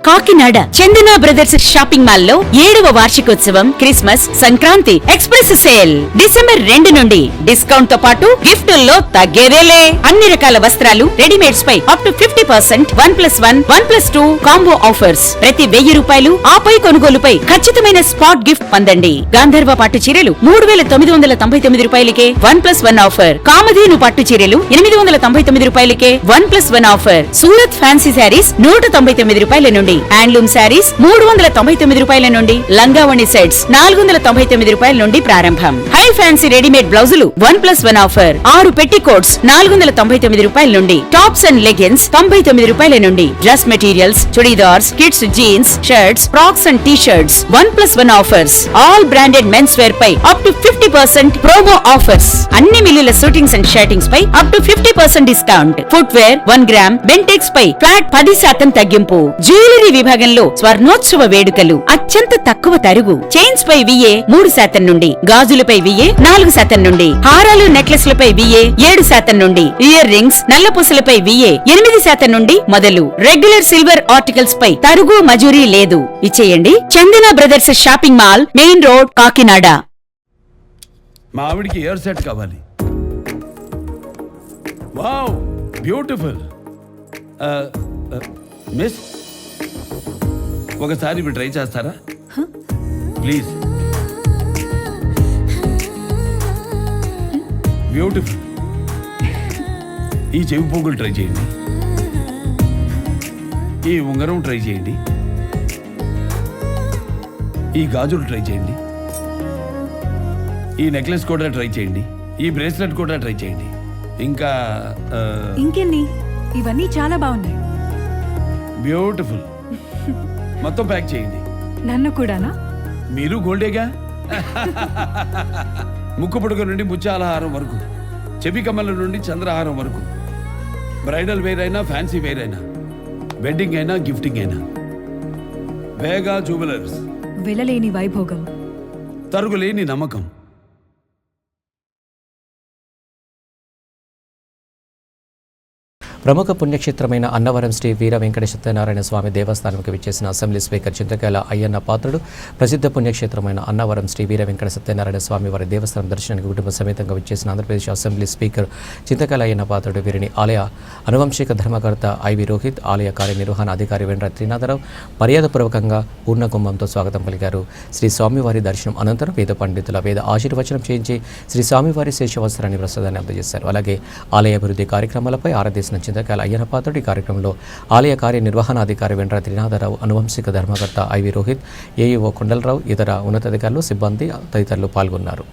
కాకినాడ చందన brothers shopping mall లో 7వ వార్షికోత్సవం Christmas Sankranti express sale December 2 నుండి డిస్కౌంట్ తో పాటు గిఫ్టుల్లో తగ్గేదేలే. అన్ని రకాల వస్త్రాలు రెడీమేడ్స్ పై అప్ టు 50%, 1+1, 1+2 కాంబో ఆఫర్స్. ప్రతి 1000 రూపాయలు ఆపై కొనుగోలుపై ఖచ్చితమైన స్పాట్ గిఫ్ట్ పొందండి. గాంధర్వ పట్టు చీరలు 3999 రూపాయలకే 1+1 ఆఫర్. కామధేను పట్టు చీరలు 899 రూపాయలకే 1+1 ఆఫర్. సూరత్ ఫ్యాన్సీ శారీస్ 199 రూపాయల నుండి, హ్యాండ్లూమ్ శారీస్ 399 రూపాయల నుండి, లంగావణి సెట్స్ 499 రూపాయల నుండి ప్రారంభం. హై ఫ్యాన్సీ రెడీమేడ్ బ్లౌజులు 1+1 ఆఫర్. 6 పెట్టికోట్స్ 499 రూపాయల నుండి, టాప్స్ అండ్ లెగిన్స్ 99 రూపాయల నుండి, dress materials, churidars, kids jeans, shirts, frocks and T shirts 1+1 offers. All branded men's wear పై అప్ టు 50% ప్రోమో ఆఫర్స్. అన్ని మిల్లుల షూటింగ్స్ అండ్ షర్టింగ్స్ పై up to 50% discount. Footwear 1 gram Bentex పై flat 10% తగ్గింపు. Jewellery విభాగంలో స్వర్ణోత్సవ వేడుకలు అత్యంత తక్కువ తరుగు. చైన్స్ పై VA 3% నుండి, గాజులపై VA 4% నుండి, హారాలు నెక్లెస్లపై VA 7% నుండి, ఇయర్ రింగ్స్ నల్లపూసలపై VA 8% నుండి మొదలు. రెగ్యులర్ సిల్వర్ ఆర్టికల్స్ పై తరుగు మజూరీ లేదు. ఇచ్చేయండి Chandana brothers shopping mall, main road, Kakinada. మా ఆవిడికి ఇయర్ సెట్ కావాలి. Wow beautiful. మిస్ ఒకసారి మీరు ట్రై చేస్తారా ప్లీజ్? బ్యూటిఫుల్. ఈ చెవి పోగులు ట్రై చేయండి, ఈ ఉంగరం ట్రై చేయండి, ఈ గాజులు ట్రై చేయండి, ఈ నెక్లెస్ కూడా ట్రై చేయండి, ఈ బ్రేస్లెట్ కూడా ట్రై చేయండి. ఇంకా ఇంకెన్ని? ఇవన్నీ చాలా బాగున్నాయి. బ్యూటిఫుల్. మొత్తం ప్యాక్ చేయండి. నన్ను కూడానా? మీరు గోల్డేగా. ముక్కు పుడక నుండి ముత్యాలహారం వరకు, చెవి కమ్మల నుండి చంద్రహారం వరకు, బ్రైడల్ వేర్ అయినా ఫ్యాన్సీ వేర్ అయినా, వెడ్డింగ్ అయినా గిఫ్టింగ్ అయినా, వేగా జ్యువెలర్స్. వెలలేని వైభోగం, తరుగులేని నమ్మకం. ప్రముఖ పుణ్యక్షేత్రమైన అన్నవరం శ్రీ వీర వెంకట సత్యనారాయణ స్వామి దేవస్థానంకి విచ్చేసిన అసెంబ్లీ స్పీకర్ చింతకాయల అయ్యన్న పాత్రుడు ప్రసిద్ధ పుణ్యక్షేత్రమైన అన్నవరం శ్రీ వీర వెంకట సత్యనారాయణ స్వామి వారి దేవస్థానం దర్శనానికి కుటుంబ సమేతంగా విచ్చేసిన ఆంధ్రప్రదేశ్ అసెంబ్లీ స్పీకర్ చింతకాయల అయ్యన్న పాత్రుడు వీరిని ఆలయ అనువంశిక ధర్మకర్త ఐవి రోహిత్, ఆలయ కార్యనిర్వహణ అధికారి వెండ్ర త్రినాథరావు మర్యాదపూర్వకంగా పూర్ణకుంభంతో స్వాగతం పలికారు. శ్రీ స్వామివారి దర్శనం అనంతరం వేద పండితుల వేద ఆశీర్వచనం చేయించి శ్రీ స్వామివారి శేషవస్త్రాన్ని ప్రసాదాన్ని అందజేశారు. అలాగే ఆలయ అభివృద్ధి కార్యక్రమాలపై ఆరాధేసిన చింతకాయల అయ్యన్న పాత్రుడు ఈ కార్యక్రమంలో ఆలయ కార్యనిర్వహణాధికారి వెండ్ర త్రినాథరావు, అనువంశిక ధర్మకర్త ఐవి రోహిత్, ఏఈఓ కొండలరావు, ఇతర ఉన్నతాధికారులు, సిబ్బంది తదితరులు పాల్గొన్నారు.